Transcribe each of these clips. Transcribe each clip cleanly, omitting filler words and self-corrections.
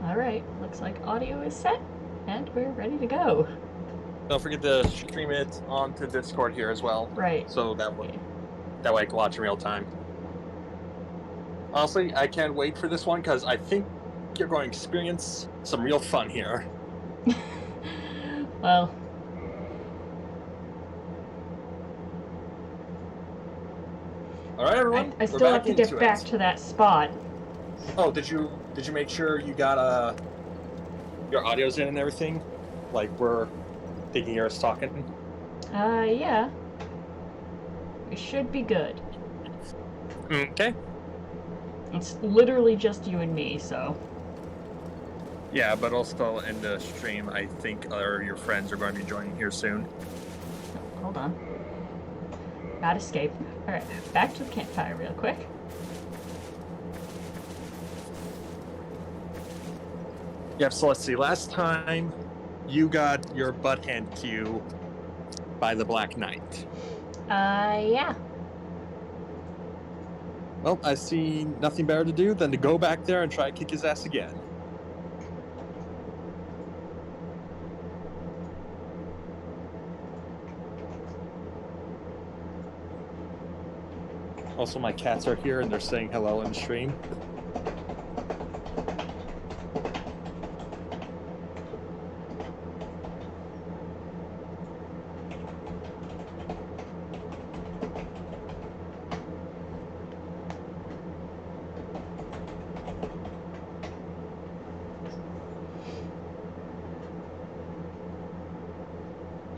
Alright, looks like audio is set, and we're ready to go. Don't forget to stream it onto Discord here as well. Right. So that way I can watch in real time. Honestly, I can't wait for this one because I think you're going to experience some real fun here. Well, Alright, everyone. I still have to get back to that spot. Oh, did you make sure you got your audio's in and everything? Like we're thinking you're talking? Yeah. We should be good. Okay. It's literally just you and me, so. Yeah, but also in the stream, I think your friends are going to be joining here soon. Hold on. Not escape. Alright, back to the campfire real quick. Yep, so let's see. Last time, you got your butt hand cue by the Black Knight. Yeah. Well, I see nothing better to do than to go back there and try to kick his ass again. Also, my cats are here and they're saying hello in the stream.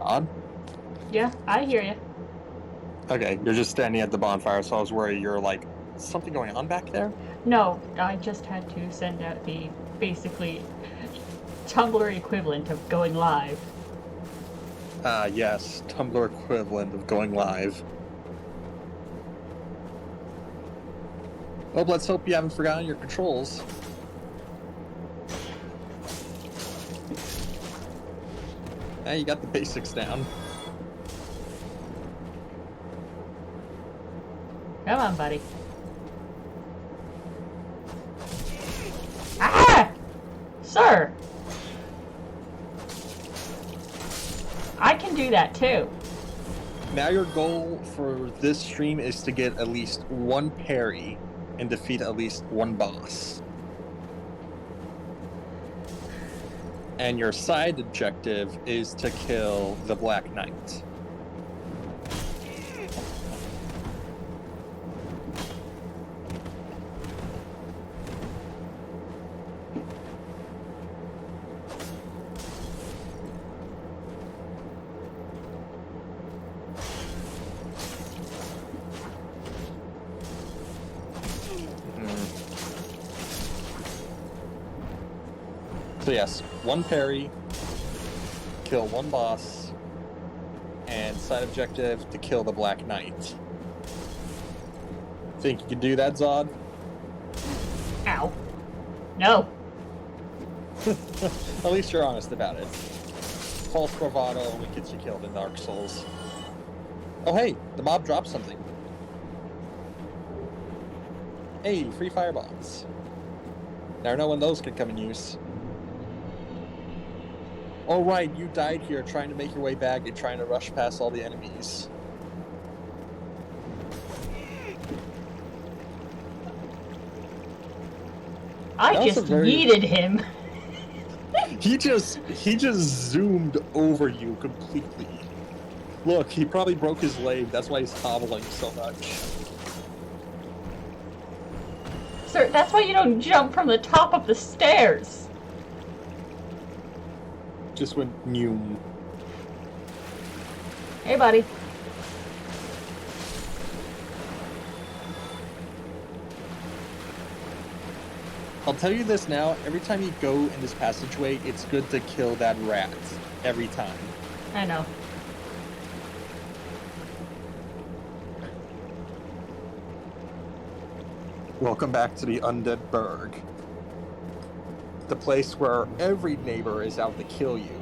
On? Yeah, I hear you. Okay, you're just standing at the bonfire, so I was worried you're like, something going on back there? No, I just had to send out the basically Tumblr equivalent of going live. Yes, Tumblr equivalent of going live. Well, let's hope you haven't forgotten your controls. Yeah, you got the basics down. Come on, buddy. Ah! Sir! I can do that too. Now your goal for this stream is to get at least one parry and defeat at least one boss. And your side objective is to kill the Black Knight. So yes, one parry, kill one boss, and side objective to kill the Black Knight. Think you can do that, Zod? Ow. No. At least you're honest about it. False bravado only gets you killed in Dark Souls. Oh hey, the mob dropped something. Hey, free firebombs. Never know when those could come in use. Oh right, you died here trying to make your way back and trying to rush past all the enemies. I just yeeted him. He just zoomed over you completely. Look, he probably broke his leg, that's why he's hobbling so much. Sir, that's why you don't jump from the top of the stairs. Just went new. Hey, buddy. I'll tell you this now, every time you go in this passageway, it's good to kill that rat. Every time. I know. Welcome back to the Undead Burg. The place where every neighbor is out to kill you.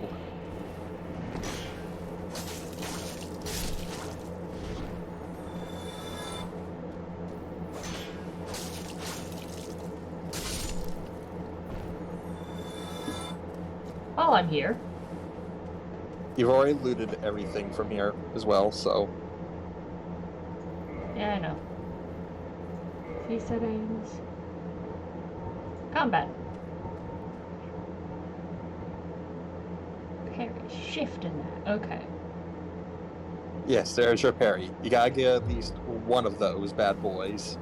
I'm here. You've already looted everything from here as well, so... Yeah, I know. See settings. Combat. Parry. Shift in that. Okay. Yes, there's your parry. You gotta get at least one of those bad boys.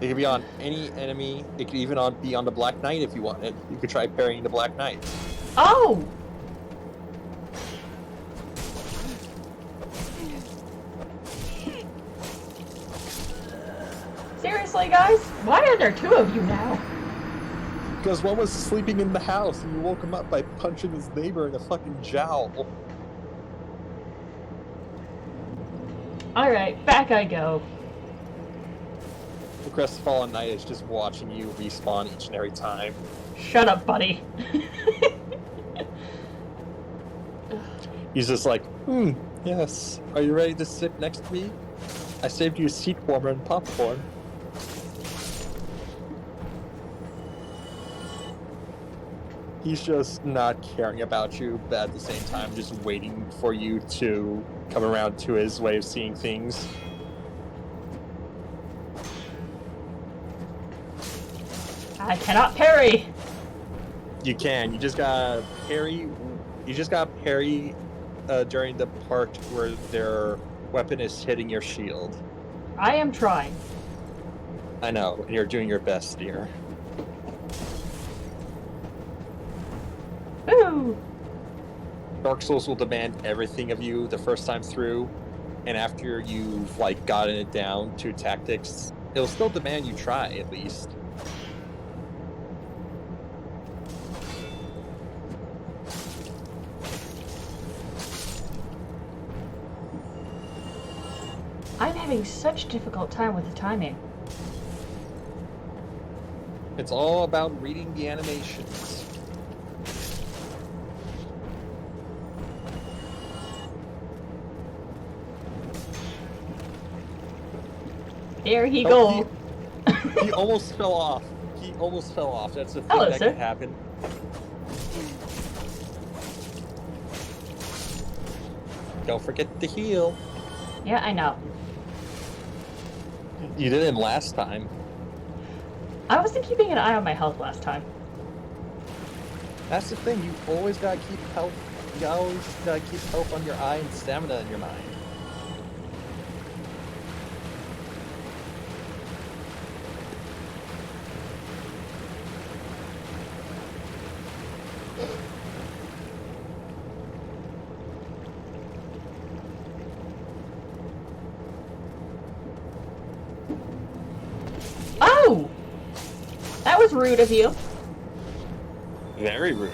It could be on any enemy. It could even be on the Black Knight if you wanted. You could try parrying the Black Knight. Oh! Seriously, guys? Why are there two of you now? Because one was sleeping in the house and you woke him up by punching his neighbor in the fucking jowl. Alright, back I go. The Crestfallen Knight is just watching you respawn each and every time. Shut up, buddy. He's just like, yes. Are you ready to sit next to me? I saved you a seat warmer and popcorn. He's just not caring about you, but at the same time just waiting for you to come around to his way of seeing things. I cannot parry. You can. You just gotta parry. You just gotta parry during the part where their weapon is hitting your shield. I am trying. I know, and you're doing your best, dear. Woo! Dark Souls will demand everything of you the first time through, and after you've gotten it down to tactics, it'll still demand you try at least. I'm having such a difficult time with the timing. It's all about reading the animations. There he goes. He almost fell off. He almost fell off. That's the thing Hello, that sir. can happen. Don't forget to heal. Yeah, I know. You didn't last time. I wasn't keeping an eye on my health last time. That's the thing. You always gotta keep health. You always gotta keep health on your eye and stamina in your mind. Oh! That was rude of you. Very rude.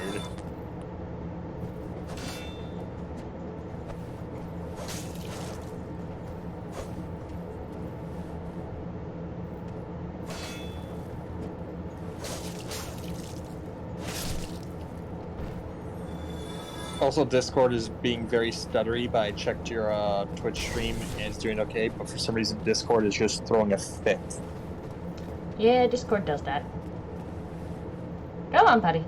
Also, Discord is being very stuttery, but I checked your Twitch stream and it's doing okay, but for some reason Discord is just throwing a fit. Yeah, Discord does that. Go on, buddy.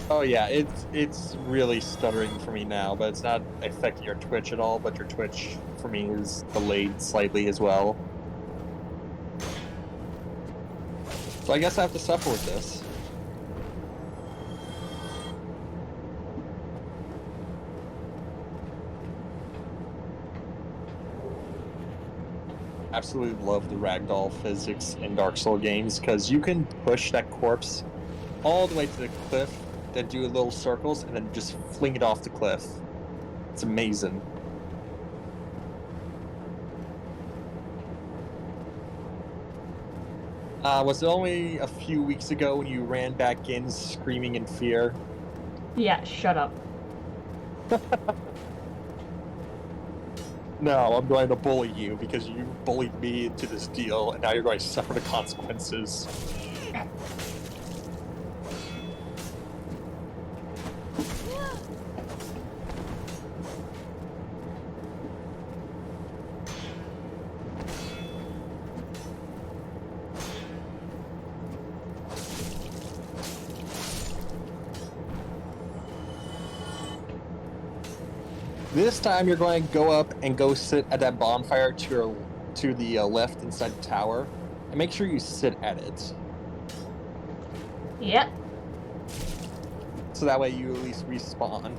Oh yeah, it's really stuttering for me now, but it's not affecting your Twitch at all, but your Twitch for me is delayed slightly as well. So I guess I have to suffer with this. Absolutely love the ragdoll physics in Dark Souls games, because you can push that corpse all the way to the cliff, then do little circles, and then just fling it off the cliff. It's amazing. Was it only a few weeks ago when you ran back in screaming in fear? Yeah, shut up. No, I'm going to bully you because you bullied me into this deal, and now you're going to suffer the consequences. This time you're going to go up and go sit at that bonfire to the left inside the tower, and make sure you sit at it. Yep. So that way you at least respawn.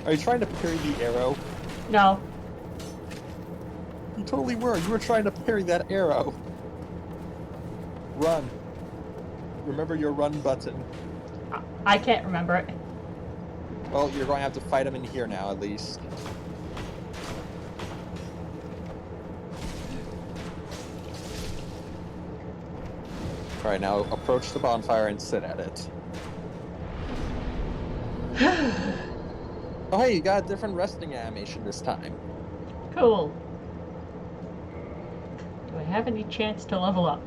Are you trying to parry the arrow? No. You totally were. You were trying to parry that arrow. Run. Remember your run button. I can't remember it. Well, you're going to have to fight him in here now, at least. Alright, now approach the bonfire and sit at it. Oh, hey, you got a different resting animation this time. Cool. Do I have any chance to level up?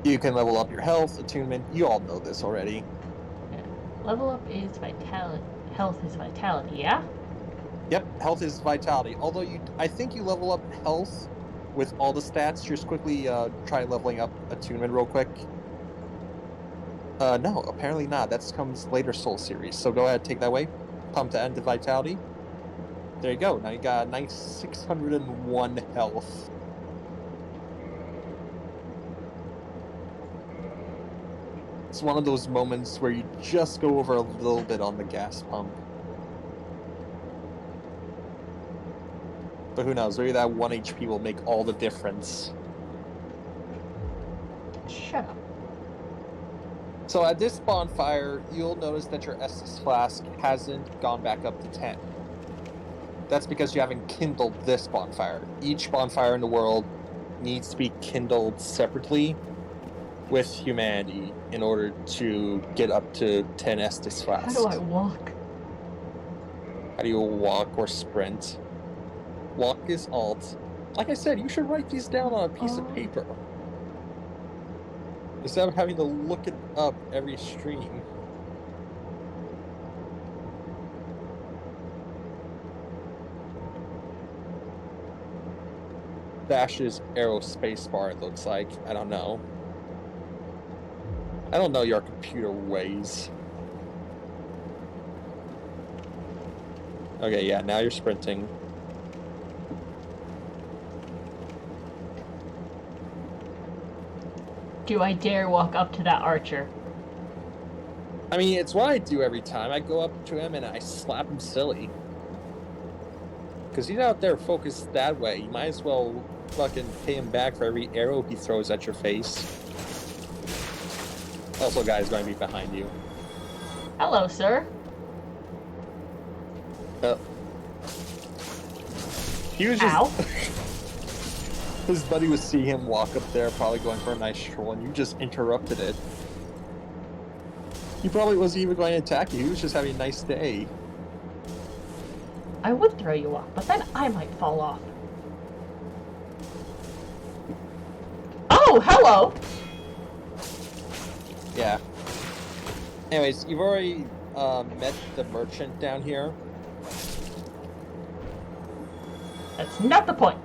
You can level up your health, attunement. You all know this already. Yeah. Level up is vitality. Health is vitality, yeah? Yep, health is vitality. Although I think you level up health with all the stats. Just quickly try leveling up attunement real quick. No, apparently not. That comes later Soul Series. So go ahead, take that away. Pump that into vitality. There you go. Now you got a nice 601 health. It's one of those moments where you just go over a little bit on the gas pump. But who knows, maybe that 1 HP will make all the difference. Shut up. So at this bonfire, you'll notice that your Estus flask hasn't gone back up to 10. That's because you haven't kindled this bonfire. Each bonfire in the world needs to be kindled separately with humanity in order to get up to 10 Estus flasks. How do I walk? How do you walk or sprint? Walk is alt. Like I said, you should write these down on a piece of paper. Instead of having to look it up every stream. Dash's aerospace bar, it looks like. I don't know. I don't know your computer ways. Okay, yeah, now you're sprinting. Do I dare walk up to that archer? I mean, it's what I do every time. I go up to him and I slap him silly. Because he's out there focused that way. You might as well fucking pay him back for every arrow he throws at your face. Also, guy's going to be behind you. Hello, sir. He was just... Ow. His buddy would see him walk up there, probably going for a nice stroll, and you just interrupted it. He probably wasn't even going to attack you. He was just having a nice day. I would throw you off, but then I might fall off. Oh, hello! Yeah. Anyways, you've already met the merchant down here. That's not the point.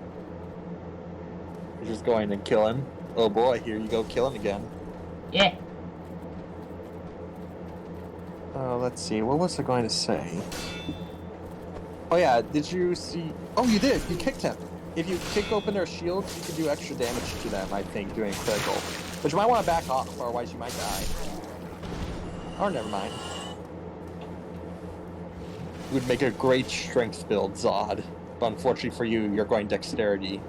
You're just going to kill him. Oh boy, here you go, kill him again. Yeah. Let's see, what was I going to say? Oh yeah, did you see... Oh, you did! You kicked him! If you kick open their shields, you can do extra damage to them, I think, doing critical. But you might want to back off, otherwise you might die. Or never mind. It would make a great strength build, Zod. But unfortunately for you, you're going dexterity.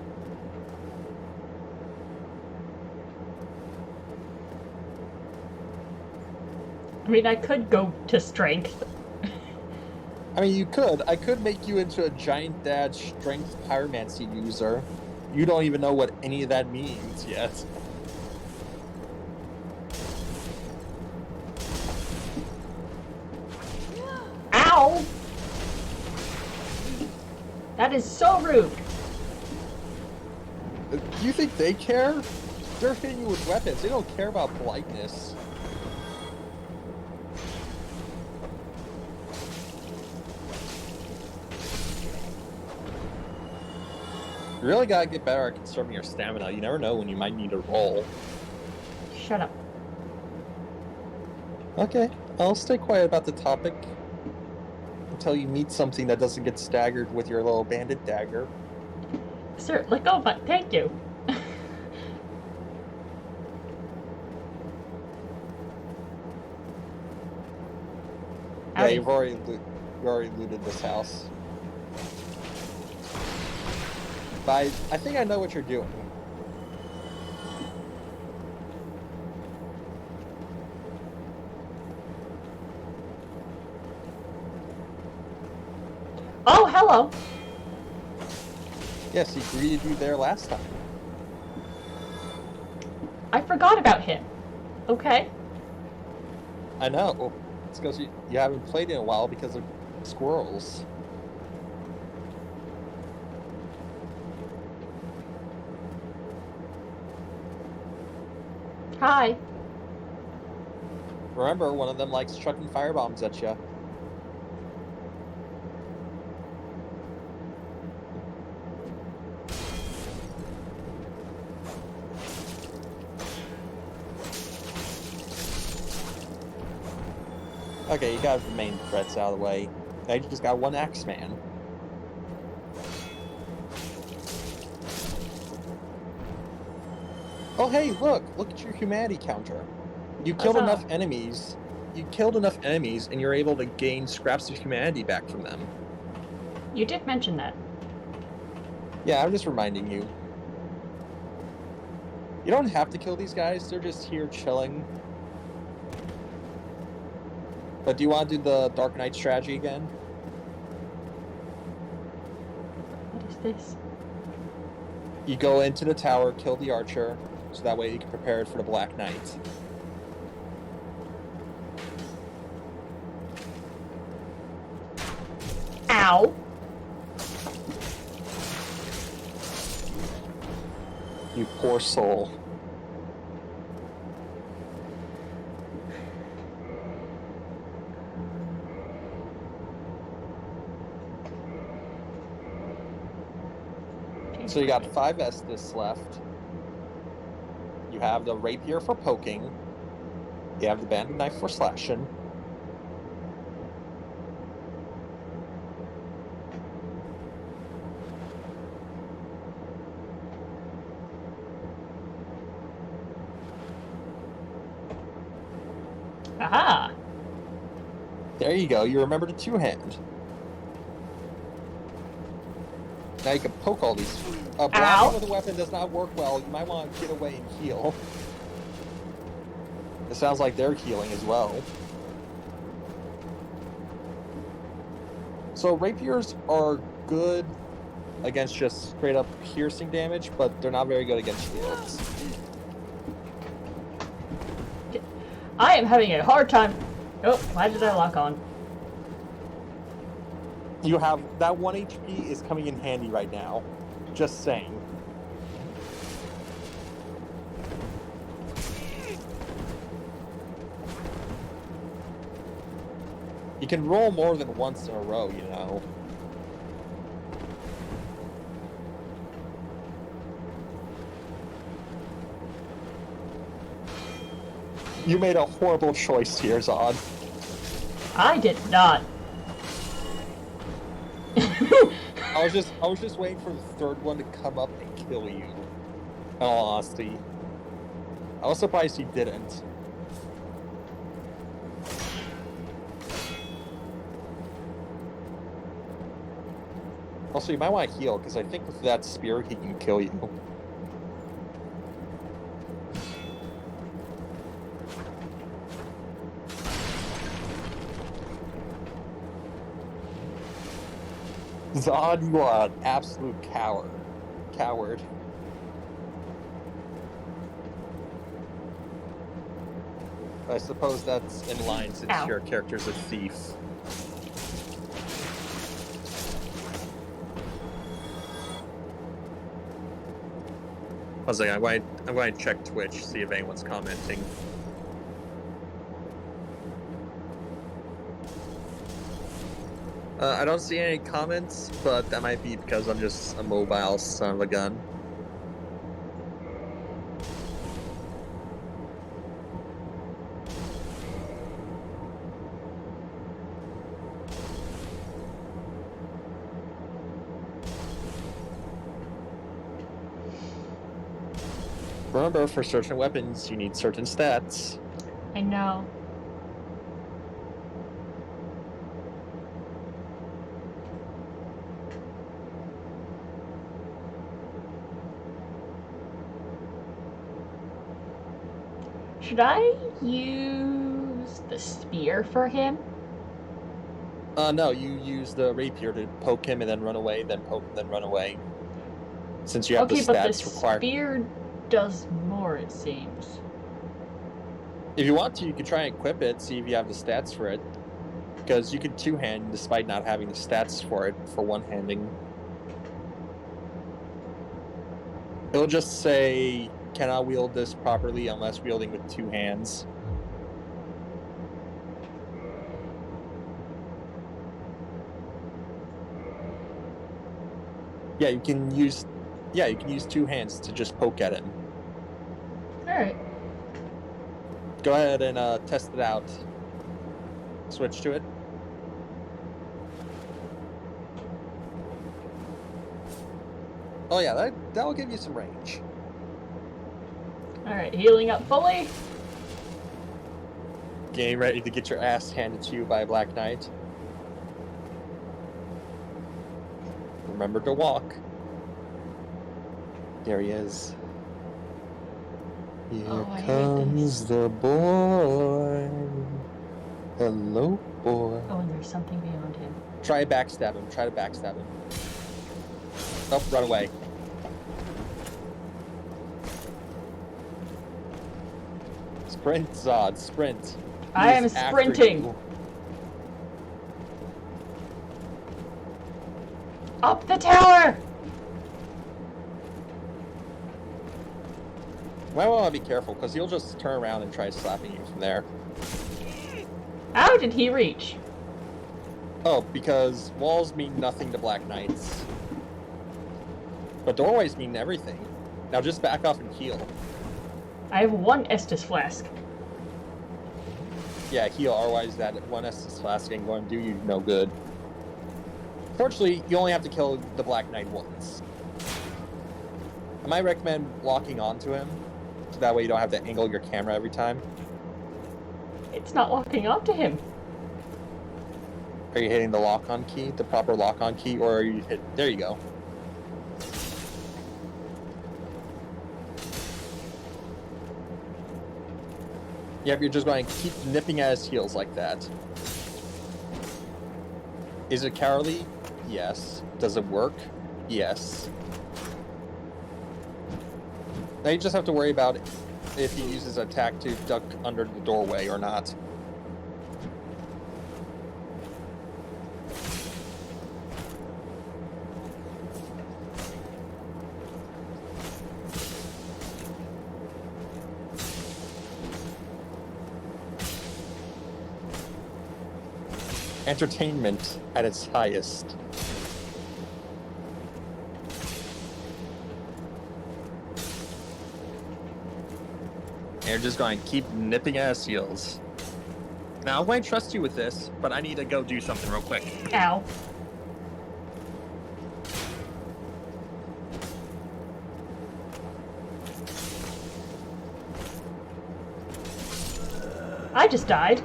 I mean, I could go to strength. I mean, you could. I could make you into a giant dad strength pyromancy user. You don't even know what any of that means yet. Ow! That is so rude. Do you think they care? They're hitting you with weapons. They don't care about politeness. You really gotta get better at conserving your stamina. You never know when you might need a roll. Shut up. Okay, I'll stay quiet about the topic. until you meet something that doesn't get staggered with your little bandit dagger. Sir, let go of my... Thank you. Yeah, Howdy. you've already looted this house. But I think I know what you're doing. Oh, hello. Yes, he greeted you there last time. I forgot about him. Okay. I know. It's because you haven't played in a while because of squirrels. Hi. Remember, one of them likes chucking firebombs at you. Okay, you got the main threats out of the way. Now you just got one Axeman. Oh hey, look at your humanity counter. You killed Huzzah. enough enemies. You killed enough enemies, and you're able to gain scraps of humanity back from them. You did mention that. Yeah, I'm just reminding you. You don't have to kill these guys, they're just here chilling. But do you want to do the Dark Knight strategy again? What is this? You go into the tower, kill the archer, so that way you can prepare it for the Black Knight. Ow. You poor soul. So you got 5 Estus left. You have the rapier for poking. You have the bandit knife for slashing. Aha. There you go, you remember the 2-hand. Now you can poke all these. Ow. Blocking with a weapon does not work well. You might want to get away and heal. It sounds like they're healing as well. So rapiers are good against just straight up piercing damage, but they're not very good against shields. I am having a hard time. Oh, why did I lock on? You have that 1 HP is coming in handy right now. Just saying. You can roll more than once in a row, you know. You made a horrible choice here, Zod. I did not. I was just waiting for the third one to come up and kill you. In all honesty. I was surprised he didn't. Also, you might want to heal, because I think with that spear he can kill you. Zod, you are an absolute coward. I suppose that's in line since Ow. your character's a thief. I was like, I'm going to check Twitch, see if anyone's commenting. I don't see any comments, but that might be because I'm just a mobile son of a gun. Remember, for certain weapons, you need certain stats. I know. Should I use the spear for him? No, you use the rapier to poke him and then run away, then poke and then run away. Since you have Okay, the but the stats required. spear does more, it seems. If you want to, you could try and equip it, see if you have the stats for it. Because you could two-hand despite not having the stats for it for one-handing. It'll just say, cannot wield this properly unless wielding with two hands. Yeah, you can use two hands to just poke at him. Alright. Go ahead and test it out. Switch to it. Oh yeah, that'll give you some range. Alright, healing up fully. Getting ready to get your ass handed to you by a Black Knight. Remember to walk. There he is. Here comes the boy. Hello, boy. Oh, and there's something beyond him. Try to backstab him. Try to backstab him. Oh, run away. Sprint, Zod, sprint. I am sprinting. Up the tower! You might want to be careful, because he'll just turn around and try slapping you from there. How did he reach? Oh, because walls mean nothing to Black Knights. But doorways mean everything. Now just back off and heal. I have one Estus flask. Yeah, heal, otherwise that one Estus flask ain't going to do you no good. Fortunately, you only have to kill the Black Knight once. I might recommend locking onto him, so that way you don't have to angle your camera every time. It's not locking onto him. Are you hitting the lock-on key, the proper lock-on key, or are you hit... There you go. Yep, you're just going to keep nipping at his heels like that. Is it cowardly? Yes. Does it work? Yes. Now you just have to worry about if he uses attack to duck under the doorway or not. Entertainment at its highest. And you're just going to keep nipping at his heels. Now, I might trust you with this, but I need to go do something real quick. Ow. I just died.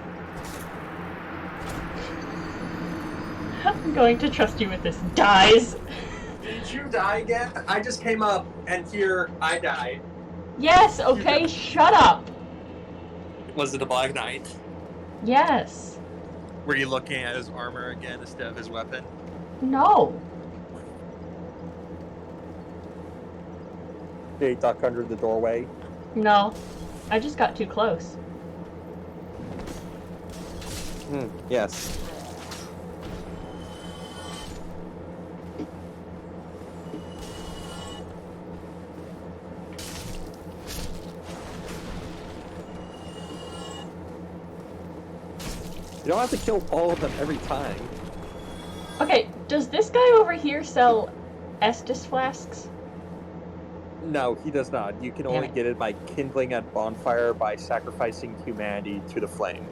I'm going to trust you with this. Dies. Did you die again? I just came up, and here I died. Yes, okay, shut up. Was it a Black Knight? Yes. Were you looking at his armor again instead of his weapon? No. Did he duck under the doorway? No. I just got too close. Yes. You don't have to kill all of them every time. Okay, does this guy over here sell Estus flasks? No, he does not. You can Damn only it. get it by kindling a bonfire by sacrificing humanity to the flame.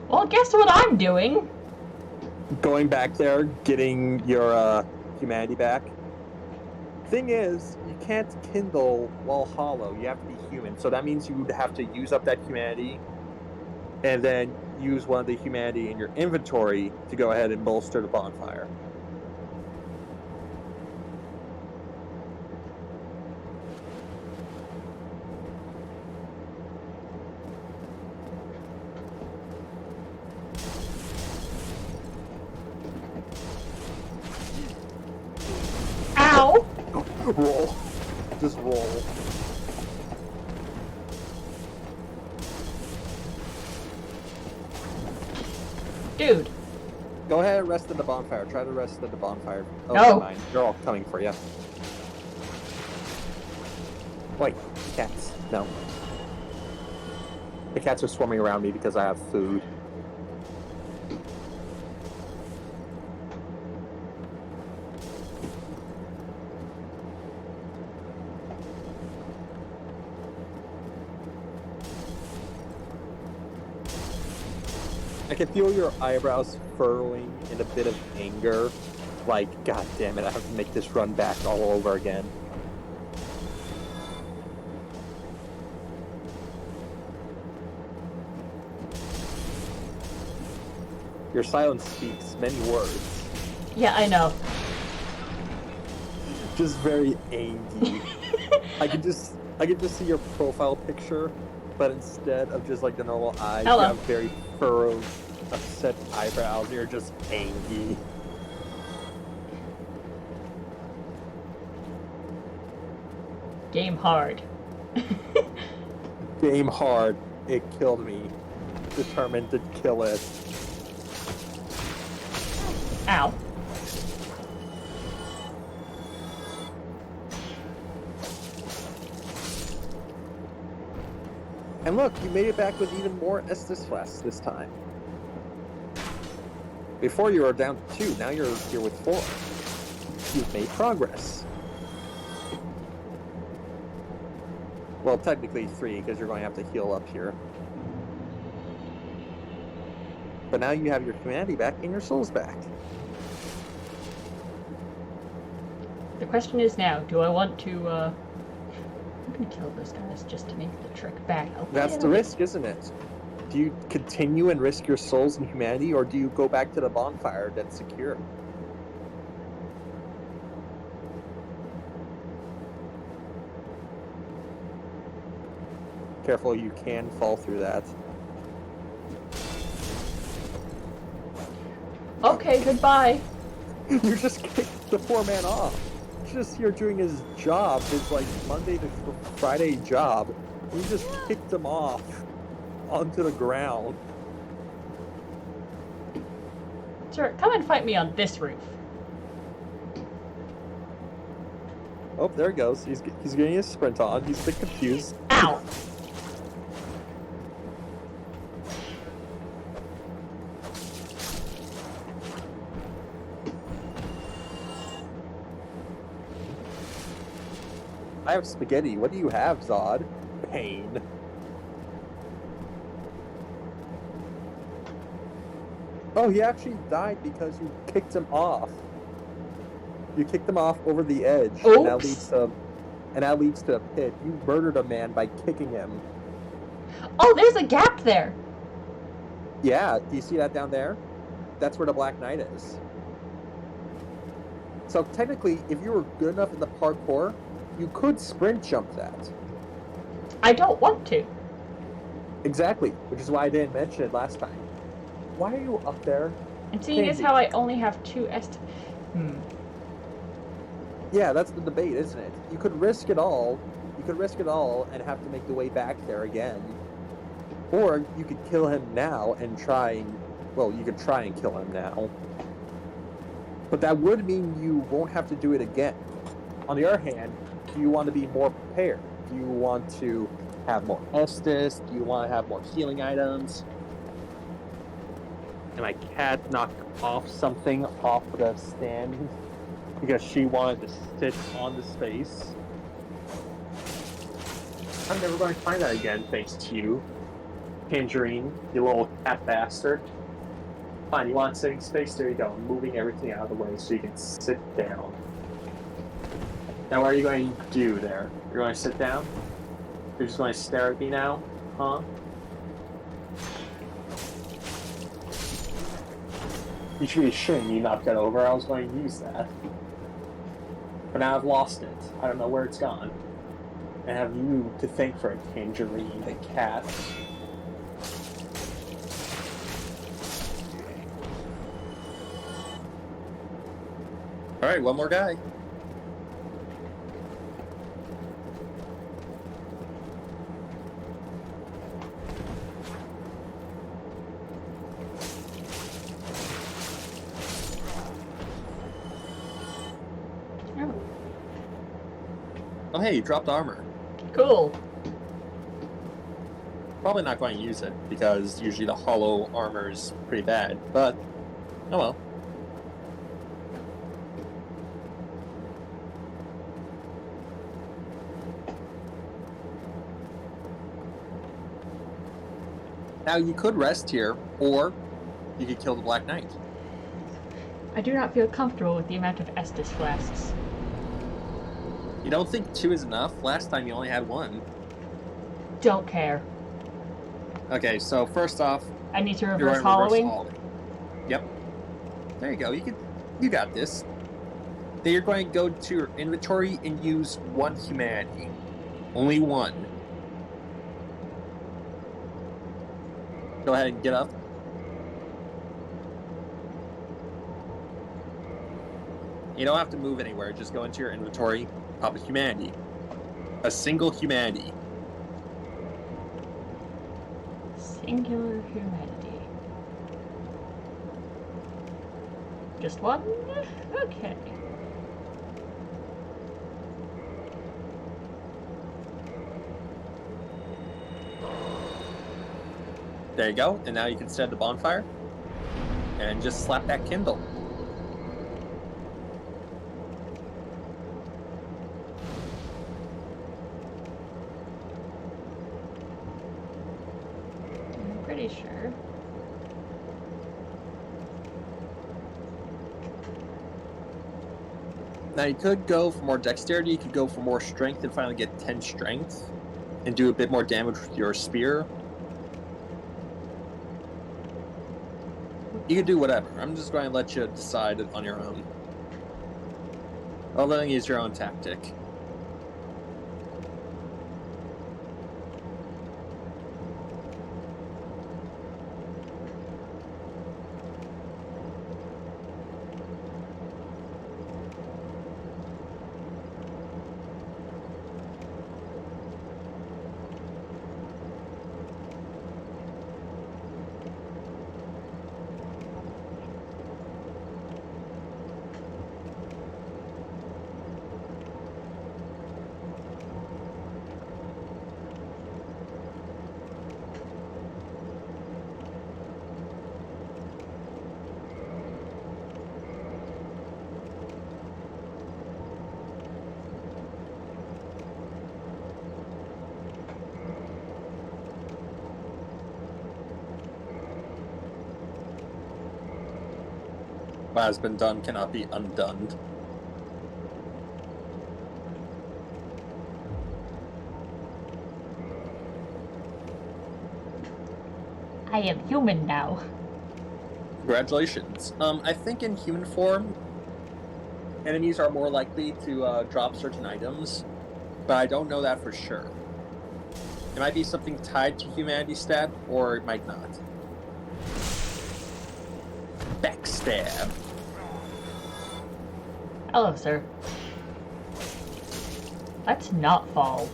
Well, guess what I'm doing? Going back there, getting your humanity back, Thing is, you can't kindle while hollow. You have to be human. So that means you would have to use up that humanity and then use one of the humanity in your inventory to go ahead and bolster the bonfire. Ow! Roll. Just roll. Dude. Go ahead and rest at the bonfire. Try to rest at the bonfire. Oh, No. never mind. They're all coming for you. Wait, cats. No. The cats are swarming around me because I have food. I can feel your eyebrows furrowing in a bit of anger. Like, God damn it, I have to make this run back all over again. Your silence speaks many words. Yeah, I know. Just very angry. I can just see your profile picture, but instead of just like the normal eyes, Hello. you have very furrowed, upset eyebrows. You're just angry. Game hard. Game hard. It killed me. Determined to kill it. Ow. And look, you made it back with even more Estus flasks this time. Before you were down to 2, now you're here with 4. You've made progress. Well, technically 3, because you're going to have to heal up here. But now you have your humanity back and your souls back. The question is now, do I want to, I'm gonna kill those guys just to make the trek back. That's the risk, isn't it? Do you continue and risk your souls and humanity, or do you go back to the bonfire that's secure? Careful, you can fall through that. Okay, goodbye. You just kicked the poor man off. Just here doing his job, his like Monday to Friday job. You just kicked him off onto the ground. Sir, come and fight me on this roof. Oh, there he goes. He's getting his sprint on. He's a bit confused. Ow! I have spaghetti. What do you have, Zod? Pain. Oh, he actually died because you kicked him off. You kicked him off over the edge, and that leads to a pit. You murdered a man by kicking him. Oh, there's a gap there! Yeah, do you see that down there? That's where the Black Knight is. So technically, if you were good enough in the parkour, you could sprint jump that. I don't want to. Exactly, which is why I didn't mention it last time. Why are you up there? And seeing as how I only have 2 Yeah, that's the debate, isn't it? You could risk it all. You could risk it all and have to make the way back there again. Or you could kill him now and you could try and kill him now. But that would mean you won't have to do it again. On the other hand, do you want to be more prepared? Do you want to have more Estus? Do you want to have more healing items? And my cat knocked off something off the stand because she wanted to sit on the space. I'm never going to find that again, thanks to you, Tangerine, you little cat bastard. Fine, you want sitting space? There you go. I'm moving everything out of the way so you can sit down. Now, what are you going to do there? You're going to sit down? You're just going to stare at me now? Huh? You should be ashamed you knocked that over. I was going to use that. But now I've lost it. I don't know where it's gone. I have you to thank for it, Tangerine, the cat. Alright, one more guy. Oh, hey, you dropped armor. Cool. Probably not going to use it, because usually the hollow armor is pretty bad, but oh well. Now, you could rest here, or you could kill the Black Knight. I do not feel comfortable with the amount of Estus flasks. You don't think 2 is enough? Last time you only had 1. Don't care. Okay, so first off, I need to you're reverse going hollowing. reverse hollowing. Yep. There you go. You got this. Then you're going to go to your inventory and use 1 humanity. Only 1. Go ahead and get up. You don't have to move anywhere. Just go into your inventory, pop a humanity. A single humanity. Singular humanity. Just 1? Okay. There you go. And now you can set the bonfire. And just slap that kindle. I'm pretty sure. Now you could go for more dexterity, you could go for more strength and finally get 10 strength. And do a bit more damage with your spear. You can do whatever. I'm just going to let you decide on your own. I'll let you use your own tactic. What has been done cannot be undone. I am human now. Congratulations. I think in human form, enemies are more likely to drop certain items, but I don't know that for sure. It might be something tied to humanity stat, or it might not. Backstab. Hello, sir. Let's not fall.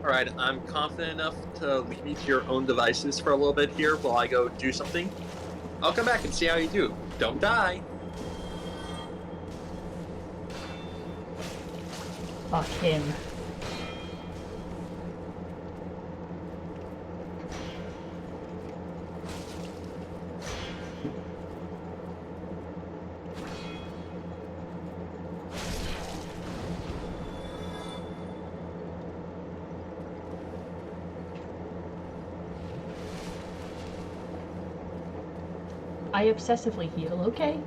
Alright, I'm confident enough to leave you to your own devices for a little bit here while I go do something. I'll come back and see how you do. Don't die! Fuck him. I obsessively heal, okay?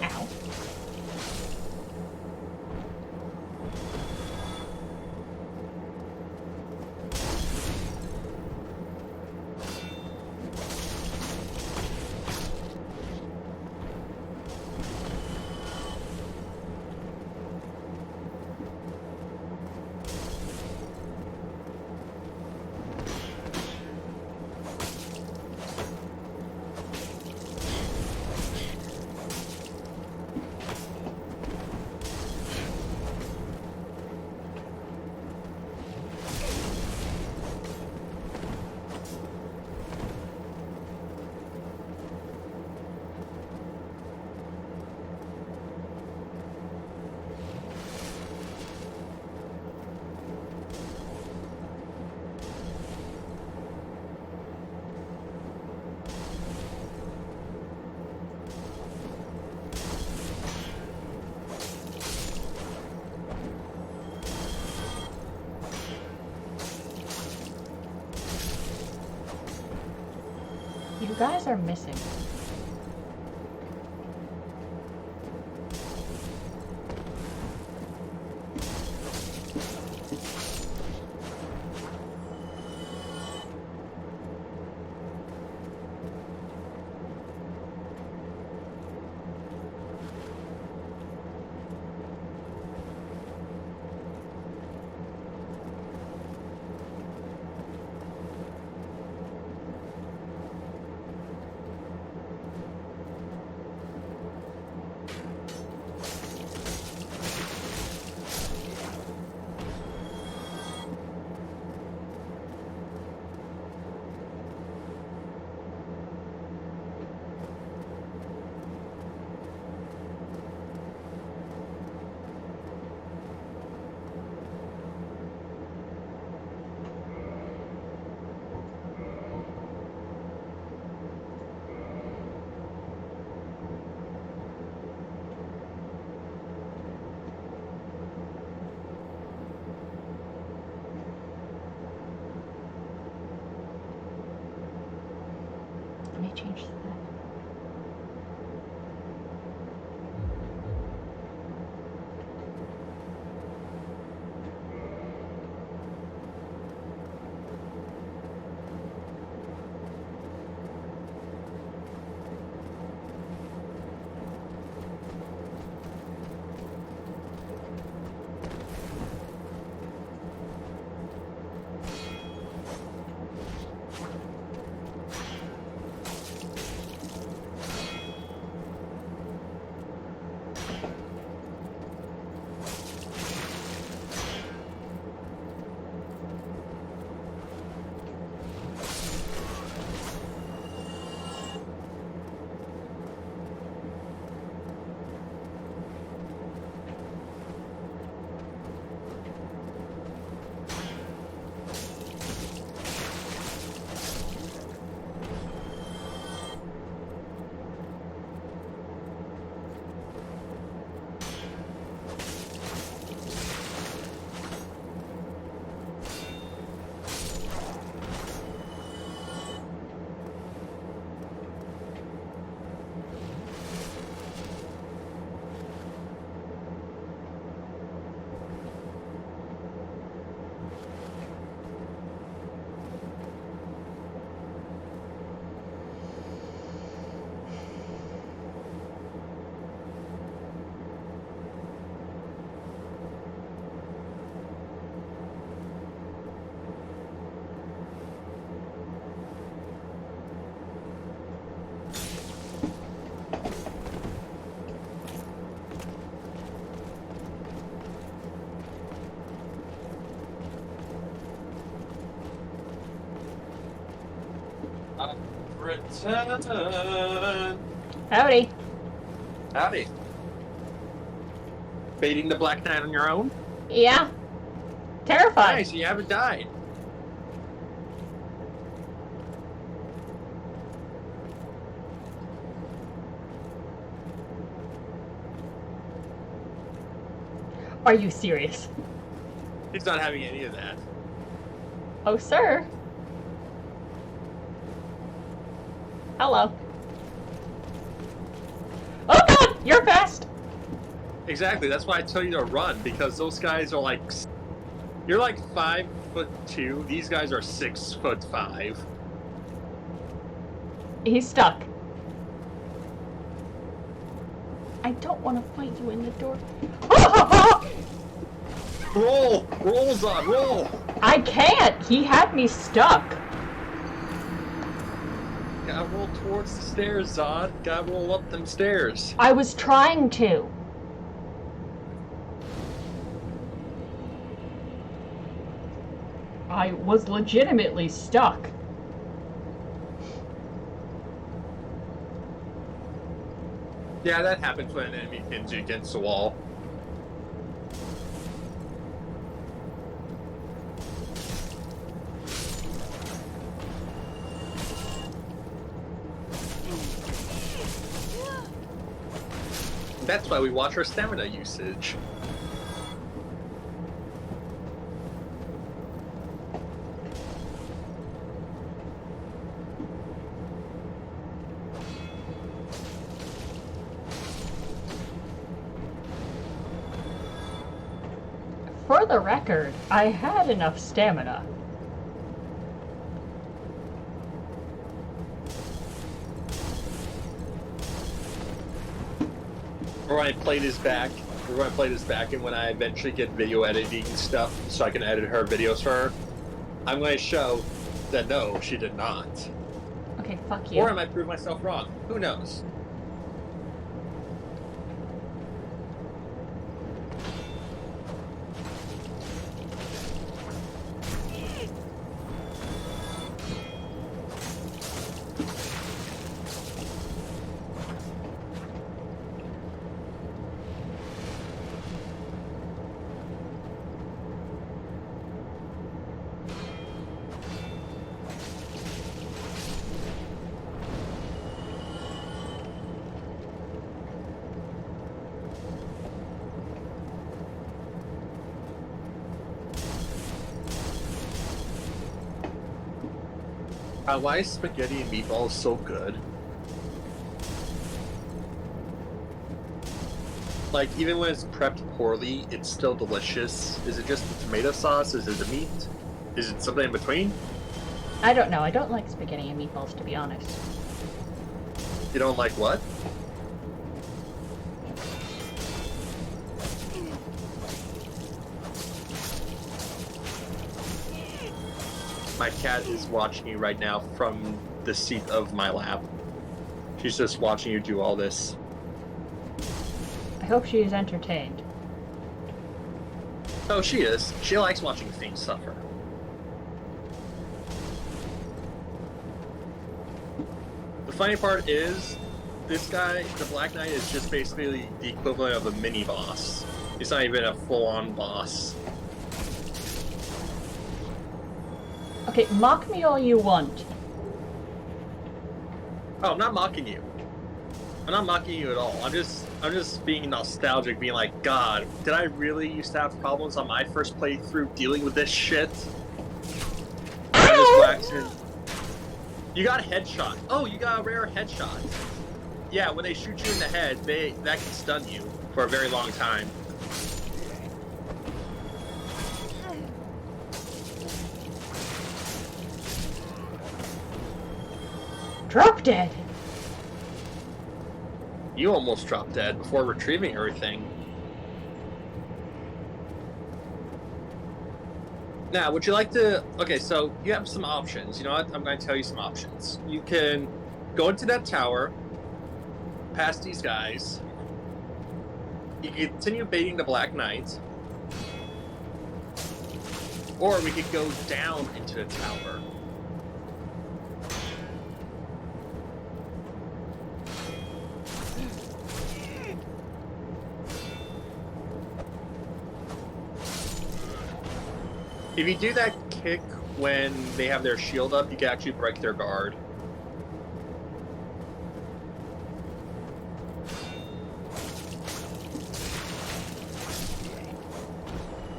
Ow. You guys are missing. Let me change that. Return. Howdy. Howdy. Baiting the Black Knight on your own? Yeah. Terrified. Nice, you haven't died. Are you serious? He's not having any of that. Oh, sir. Hello. Oh god, you're fast. Exactly, that's why I tell you to run, because those guys are like... You're like 5'2". These guys are 6'5". He's stuck. I don't want to fight you in the door. Roll! Roll, Zod, roll! I can't! He had me stuck. Gotta roll towards the stairs, Zod. Gotta roll up them stairs. I was trying to. I was legitimately stuck. Yeah, that happens when an enemy pins you against the wall. That's why we watch our stamina usage. For the record, I had enough stamina. Or when I play this back, and when I eventually get video editing stuff so I can edit her videos for her, I'm going to show that no, she did not. Okay, fuck you. Or I might prove myself wrong. Who knows? Why is spaghetti and meatballs so good? Like, even when it's prepped poorly, it's still delicious. Is it just the tomato sauce? Is it the meat? Is it something in between? I don't know. I don't like spaghetti and meatballs, to be honest. You don't like what? My cat is watching you right now from the seat of my lap. She's just watching you do all this. I hope she is entertained. Oh, she is. She likes watching things suffer. The funny part is, this guy, the Black Knight, is just basically the equivalent of a mini-boss. He's not even a full-on boss. Okay, mock me all you want. Oh, I'm not mocking you. I'm not mocking you at all. I'm just being nostalgic, being like, God, did I really used to have problems on my first playthrough dealing with this shit? I just whacked in. You got a headshot. Oh, you got a rare headshot. Yeah, when they shoot you in the head, that can stun you for a very long time. Drop dead. You almost dropped dead before retrieving everything. Now, would you like to... Okay, so you have some options. You know what? I'm going to tell you some options. You can go into that tower, past these guys. You can continue baiting the Black Knight. Or we could go down into the tower. If you do that kick when they have their shield up, you can actually break their guard.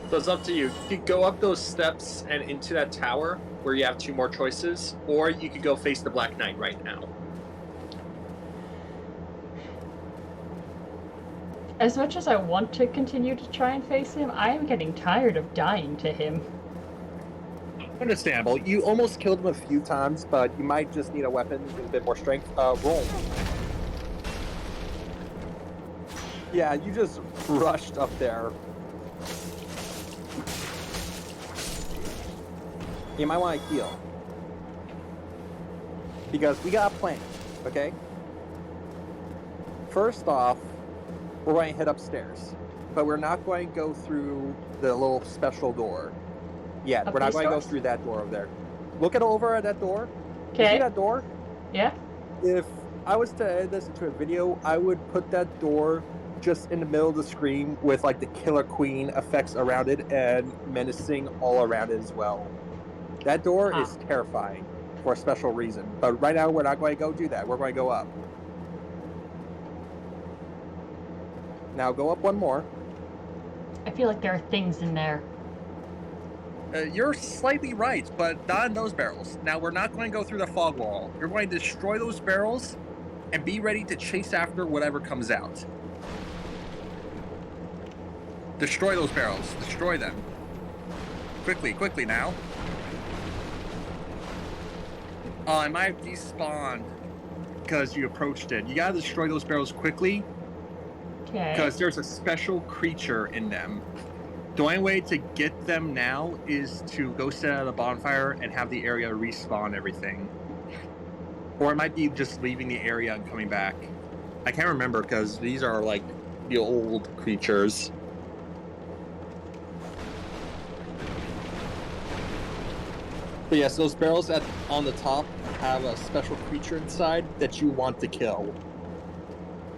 So it's up to you. You could go up those steps and into that tower where you have 2 more choices, or you could go face the Black Knight right now. As much as I want to continue to try and face him, I am getting tired of dying to him. Understandable. You almost killed him a few times, but you might just need a weapon with a bit more strength. Roll. Yeah, you just rushed up there. You might want to heal. Because we got a plan, okay? First off, we're going to head upstairs. But we're not going to go through the little special door. Yeah, we're not going to go through that door over there. Look over at that door. Okay. You see that door? Yeah? If I was to edit this into a video, I would put that door just in the middle of the screen with like the Killer Queen effects around it and menacing all around it as well. That door is terrifying for a special reason. But right now, we're not going to go do that. We're going to go up. Now go up one more. I feel like there are things in there. You're slightly right, but not in those barrels. Now, we're not going to go through the fog wall. You're going to destroy those barrels and be ready to chase after whatever comes out. Destroy those barrels. Destroy them. Quickly, quickly now. Oh, it might have despawned because you approached it. You gotta destroy those barrels quickly. Okay. Because there's a special creature in them. The only way to get them now is to go sit at a bonfire and have the area respawn everything. Or it might be just leaving the area and coming back. I can't remember because these are like the old creatures. But yes, those barrels on the top have a special creature inside that you want to kill.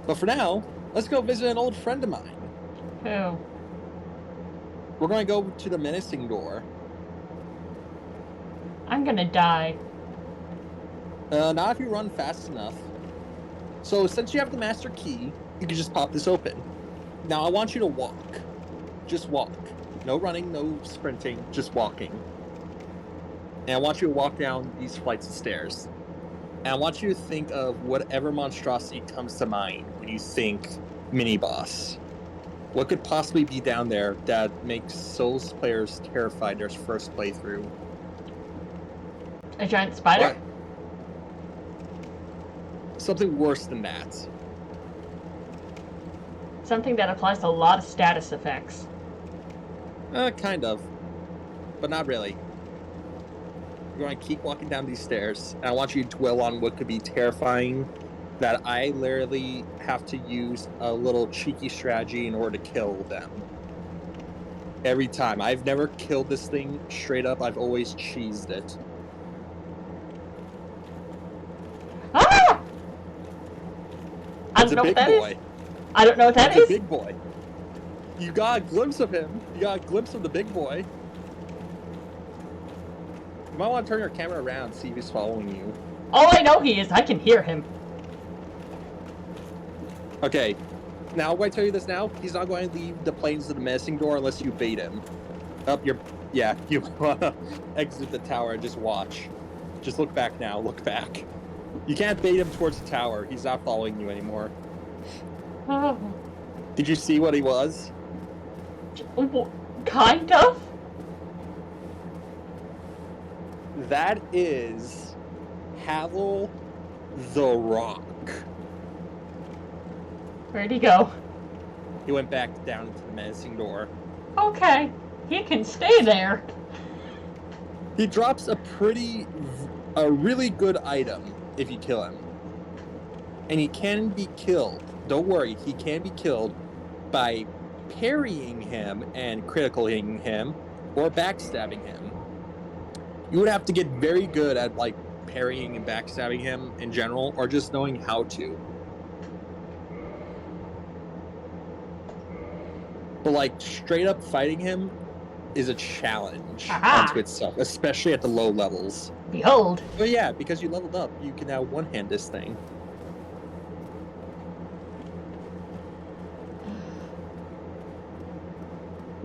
But for now, let's go visit an old friend of mine. Who? We're going to go to the menacing door. I'm gonna die. Not if you run fast enough. So since you have the master key, you can just pop this open. Now I want you to walk. Just walk. No running, no sprinting, just walking. And I want you to walk down these flights of stairs. And I want you to think of whatever monstrosity comes to mind when you think mini-boss. What could possibly be down there that makes Souls players terrified their first playthrough? A giant spider? What? Something worse than that. Something that applies a lot of status effects. Kind of. But not really. You're going to keep walking down these stairs, and I want you to dwell on what could be terrifying, that I literally have to use a little cheeky strategy in order to kill them. Every time. I've never killed this thing straight up, I've always cheesed it. Ah! I don't know what that is. I don't know what that is. It's a big boy. You got a glimpse of him. You got a glimpse of the big boy. You might want to turn your camera around and see if he's following you. Oh, I know he is. I can hear him. Okay. Now, when I tell you this now, he's not going to leave the planes of the menacing door unless you bait him. Yeah, you want to exit the tower and just watch. Just look back now. Look back. You can't bait him towards the tower. He's not following you anymore. Oh. Did you see what he was? Kind of? That is Havel the Rock. Where'd he go? He went back down into the menacing door. Okay. He can stay there. He drops a really good item if you kill him. And he can be killed. Don't worry, he can be killed by parrying him and criticaling him or backstabbing him. You would have to get very good at like parrying and backstabbing him in general, or just knowing how to. But like straight up fighting him, is a challenge Aha! unto itself, especially at the low levels. Behold! But yeah, because you leveled up, you can now one-hand this thing.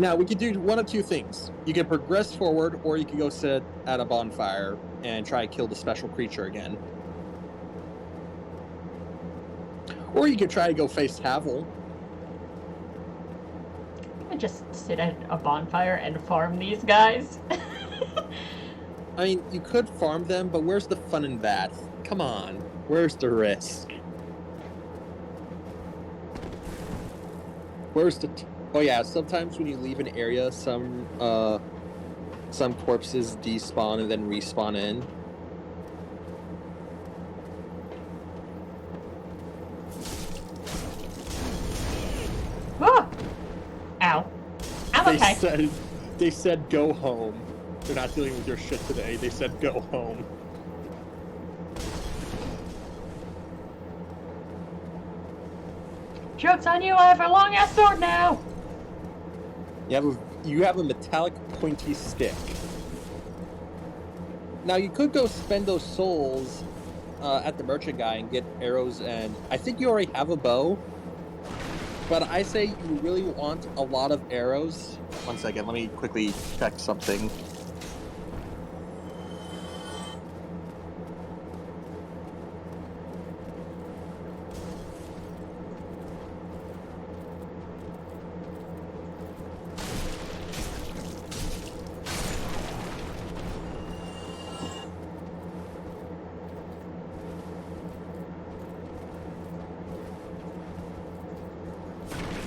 Now, we could do one of two things. You can progress forward, or you can go sit at a bonfire and try to kill the special creature again. Or you could try to go face Havel. I just sit at a bonfire and farm these guys. I mean, you could farm them, but where's the fun in that? Come on, where's the risk? Where's the... Oh yeah, sometimes when you leave an area, some corpses despawn and then respawn in. Ah! Ow. I'm okay. They said go home. They're not dealing with your shit today. They said go home. Joke's on you, I have a long ass sword now! You have a metallic pointy stick. Now you could go spend those souls at the merchant guy and get arrows, and I think you already have a bow. But I say you really want a lot of arrows. One second, let me quickly check something.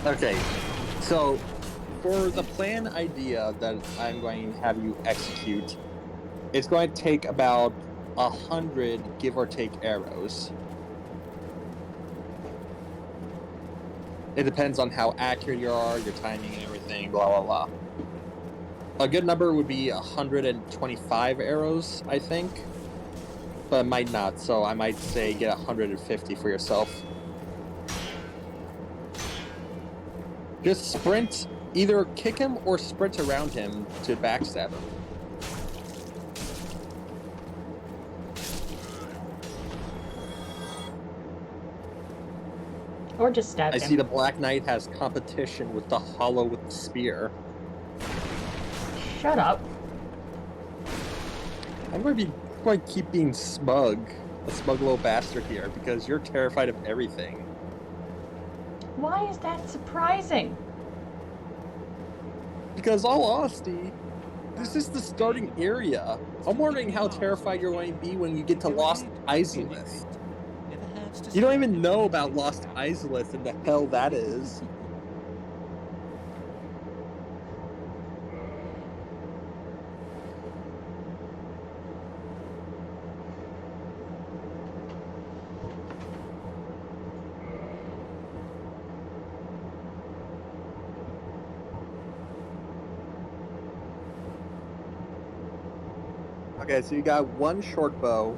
Okay, so for the plan idea that I'm going to have you execute, it's going to take about 100, give or take, arrows. It depends on how accurate you are, your timing and everything, blah, blah, blah. A good number would be 125 arrows, I think. But it might not, so I might say get 150 for yourself. Just sprint, either kick him or sprint around him to backstab him. Or just stab him. I see the Black Knight has competition with the Hollow with the spear. Shut up. I'm going to keep being smug, a smug little bastard here, because you're terrified of everything. Why is that surprising? Because all honesty, this is the starting area. I'm wondering how terrified you're going to be when you get to Lost Izalith. You don't even know about Lost Izalith and the hell that is. Okay, so you got one short bow,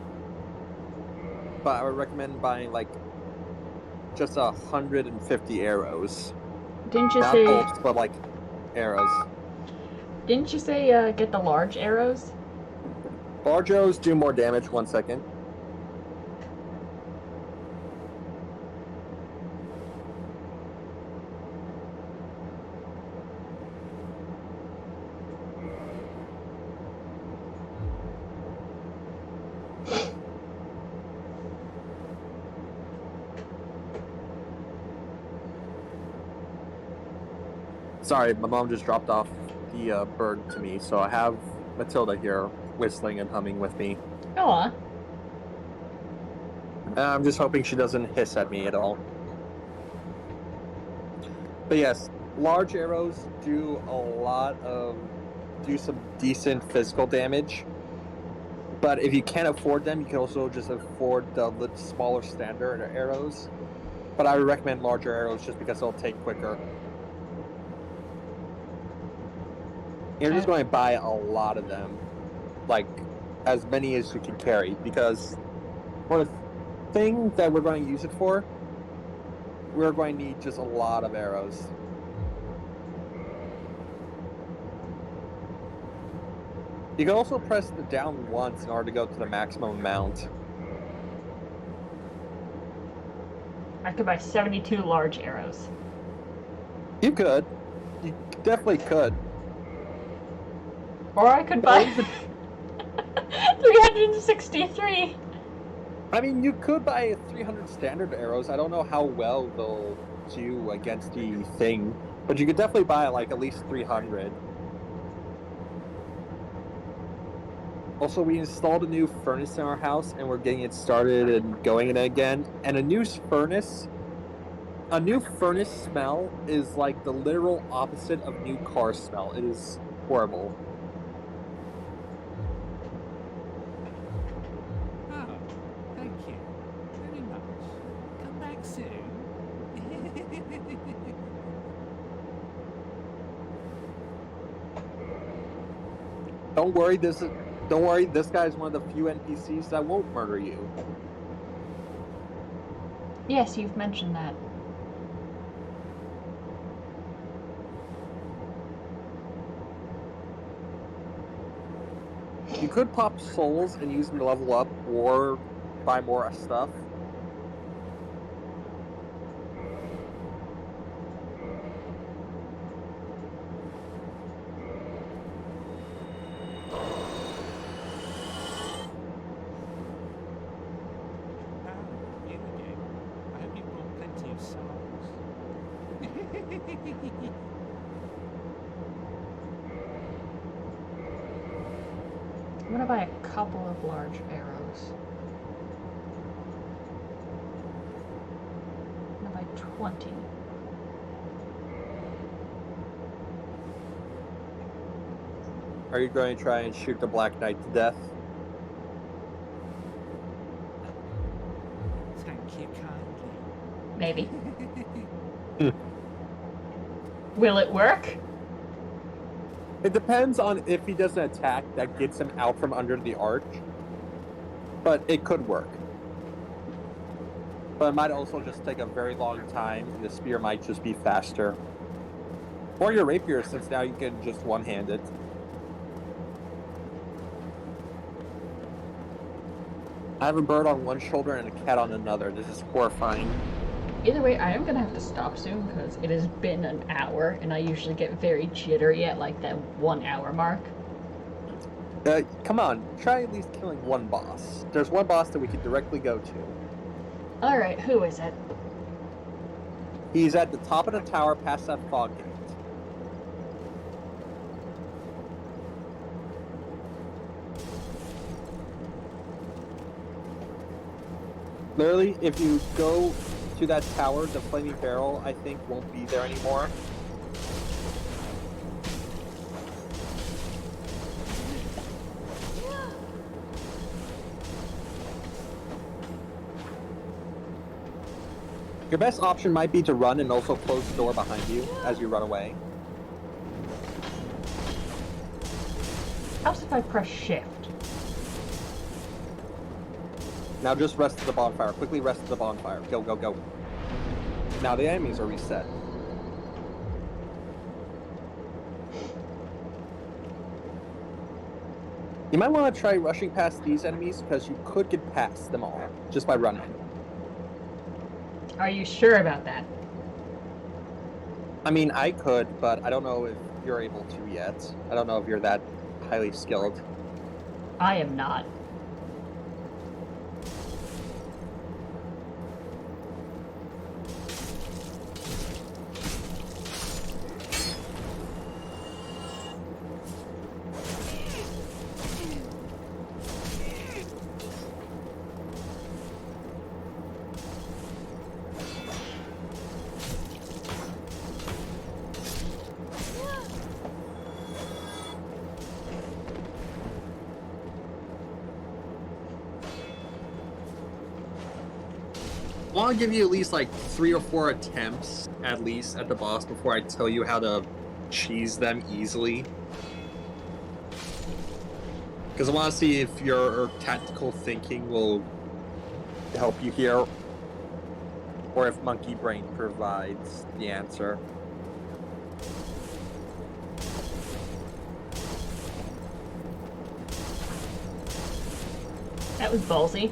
but I would recommend buying like just 150 arrows. Didn't you Not say? bolts, but like arrows. Didn't you say get the large arrows? Large arrows do more damage. 1 second. Sorry, my mom just dropped off the bird to me, so I have Matilda here whistling and humming with me. Go on. I'm just hoping she doesn't hiss at me at all. But yes, large arrows do some decent physical damage. But if you can't afford them, you can also just afford the smaller standard arrows. But I would recommend larger arrows just because they'll take quicker. You're just going to buy a lot of them, like as many as you can carry, because for the thing that we're going to use it for, we're going to need just a lot of arrows. You can also press the down once in order to go to the maximum amount. I could buy 72 large arrows. You could. You definitely could. Or I could buy 363. I mean, you could buy 300 standard arrows. I don't know how well they'll do against the thing, but you could definitely buy like at least 300. Also, we installed a new furnace in our house, and we're getting it started and going in again. And a new furnace smell is like the literal opposite of new car smell. It is horrible. Oh, thank you. Very much. Come back soon. Don't worry, this guy's one of the few NPCs that won't murder you. Yes, you've mentioned that. You could pop souls and use them to level up or buy more stuff. You again. I hope you've brought plenty of souls. I'm gonna buy a couple of large arrows. I'm gonna buy 20. Are you going to try and shoot the Black Knight to death? Thank you kindly. Maybe. Will it work? It depends on if he does an attack that gets him out from under the arch. But it could work. But it might also just take a very long time, and the spear might just be faster. Or your rapier, since now you can just one-hand it. I have a bird on one shoulder and a cat on another. This is horrifying. Either way, I am gonna have to stop soon because it has been an hour and I usually get very jittery at like that 1 hour mark. Come on, try at least killing one boss. There's one boss that we can directly go to. Alright, who is it? He's at the top of the tower past that fog gate. Literally, if you go to that tower, the flaming barrel, I think, won't be there anymore. Your best option might be to run and also close the door behind you as you run away. How's if I press shift? Now just rest at the bonfire. Quickly rest at the bonfire. Go, go, go. Now the enemies are reset. You might want to try rushing past these enemies because you could get past them all just by running. Are you sure about that? I mean, I could, but I don't know if you're able to yet. I don't know if you're that highly skilled. I am not. I want to give you at least like 3 or 4 attempts, at least, at the boss before I tell you how to cheese them easily. Because I want to see if your tactical thinking will help you here, or if Monkey Brain provides the answer. That was ballsy.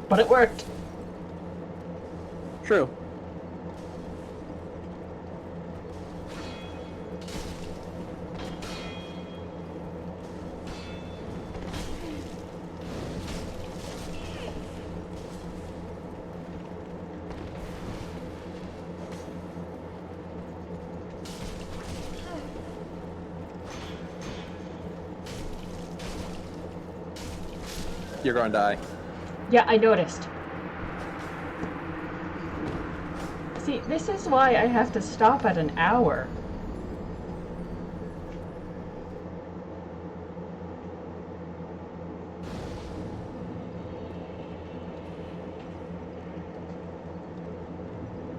But it worked. True. You're gonna die. Yeah, I noticed. See, this is why I have to stop at an hour.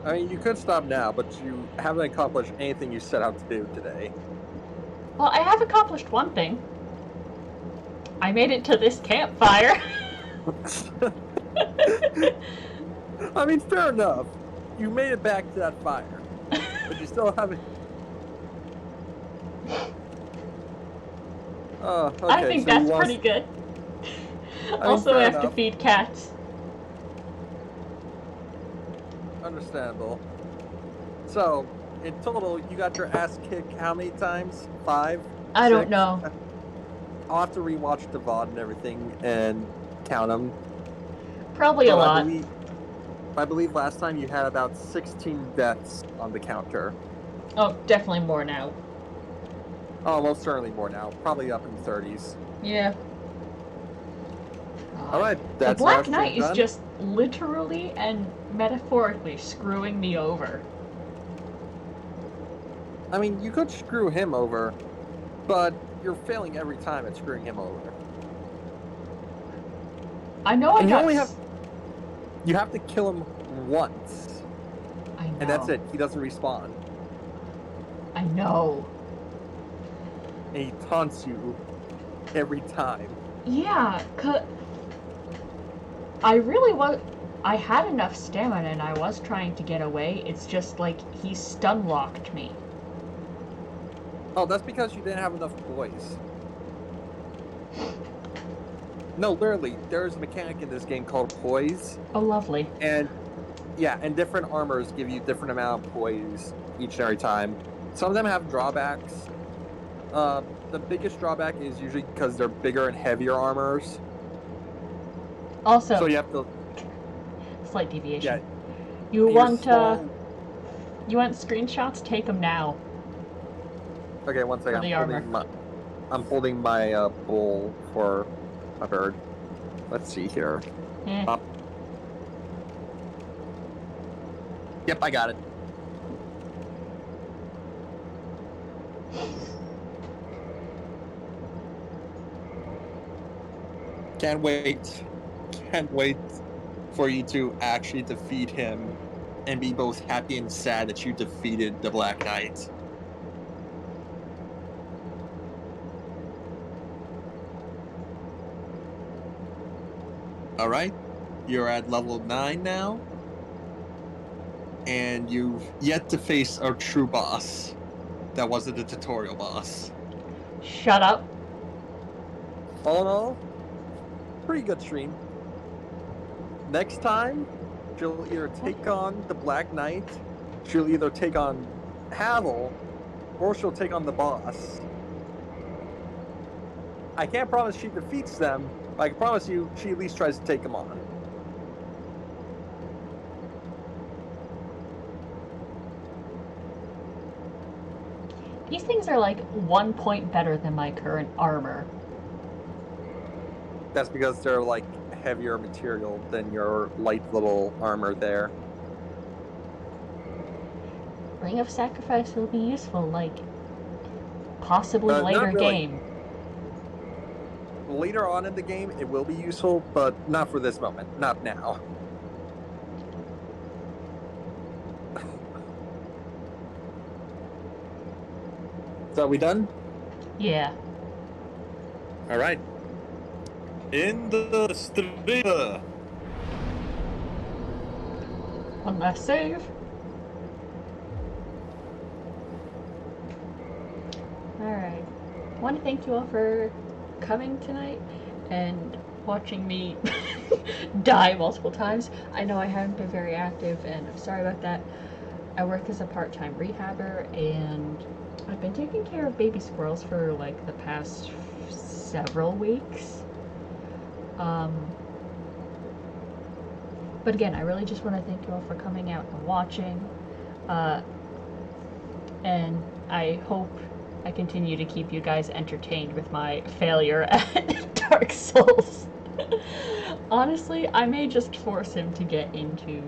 I mean, you could stop now, but you haven't accomplished anything you set out to do today. Well, I have accomplished one thing. I made it to this campfire. I mean, fair enough. You made it back to that fire, but you still haven't. Oh, okay. I think so that's you lost... pretty good. mean, Also, I fair have to enough. feed cats. Understandable. So, in total, you got your ass kicked how many times? 5? I don't 6? know. I'll have to rewatch the VOD and everything and count them. Probably a lot. I believe last time you had about 16 deaths on the counter. Oh, definitely more now. Oh, most certainly more now. Probably up in the 30s. Yeah. Alright, The that's Black our stream Knight is done. just literally and metaphorically screwing me over. I mean, you could screw him over, but you're failing every time at screwing him over. I know I And you got... only have... You have to kill him once, I know. and that's it. He doesn't respawn. I know. And he taunts you every time. Yeah, I really was... I had enough stamina and I was trying to get away. It's just like he stun-locked me. Oh, that's because you didn't have enough boys. No, literally, there's a mechanic in this game called poise, Oh, lovely. and yeah, and different armors give you different amount of poise each and every time. Some of them have drawbacks. The biggest drawback is usually because they're bigger and heavier armors. Also, So you have to, slight deviation. yeah. You your want small- you want screenshots? Take them now. Okay, one second. For the armor. I'm holding my bowl for a bird. Let's see here. Eh. Yep, I got it. Can't wait. Can't wait for you to actually defeat him and be both happy and sad that you defeated the Black Knight. Alright, you're at level 9 now, and you've yet to face our true boss. That wasn't the tutorial boss. Shut up. All in all, pretty good stream. Next time, she'll either take on the Black Knight, she'll either take on Havel, or she'll take on the boss. I can't promise she defeats them, but I can promise you she at least tries to take them on. These things are like 1 point better than my current armor. That's because they're like heavier material than your light little armor there. Ring of Sacrifice will be useful, like, possibly Not later really. game. Later on in the game, it will be useful, but not for this moment. Not now. So, are we done? Yeah. All right. In the stream. One last save. Alright. I want to thank you all for coming tonight, and watching me die multiple times. I know I haven't been very active, and I'm sorry about that. I work as a part-time rehabber, and I've been taking care of baby squirrels for like the past several weeks. But again, I really just want to thank you all for coming out and watching. And I hope I continue to keep you guys entertained with my failure at Dark Souls. Honestly, I may just force him to get into,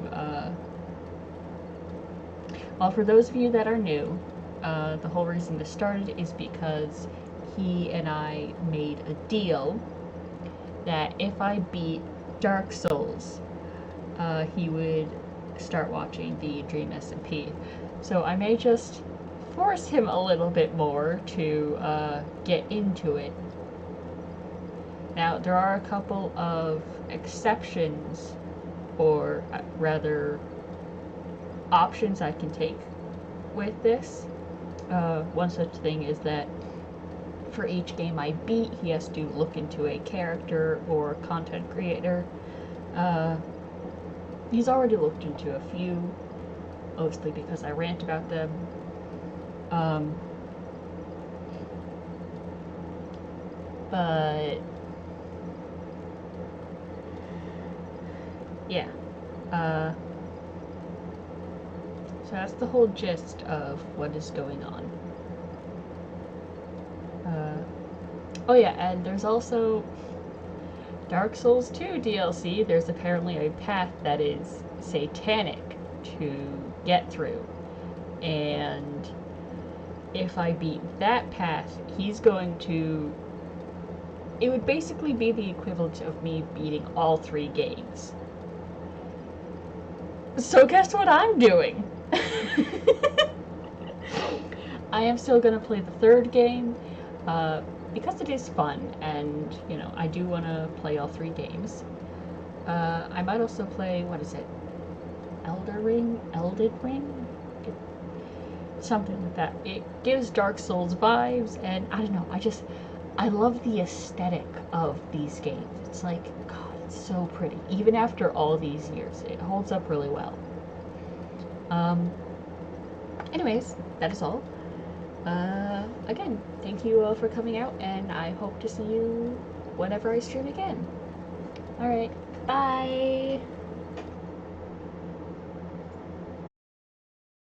well, for those of you that are new, the whole reason this started is because he and I made a deal that if I beat Dark Souls, he would start watching the DSMP. So I may just force him a little bit more to get into it. Now, there are a couple of exceptions, or rather options I can take with this. One such thing is that for each game I beat, he has to look into a character or content creator. He's already looked into a few, mostly because I rant about them. But yeah, so that's the whole gist of what is going on. Oh yeah, and there's also Dark Souls 2 DLC. There's apparently a path that is satanic to get through, and if I beat that path, he's going to... It would basically be the equivalent of me beating all 3 games. So guess what I'm doing? I am still gonna play the 3rd game, because it is fun, and, you know, I do want to play all 3 games. I might also play, what is it? Elden Ring? Something like that. It gives Dark Souls vibes, and I don't know, I love the aesthetic of these games. It's like, God, it's so pretty. Even after all these years, it holds up really well. Anyways, that is all. Again, thank you all for coming out, and I hope to see you whenever I stream again. Alright, bye!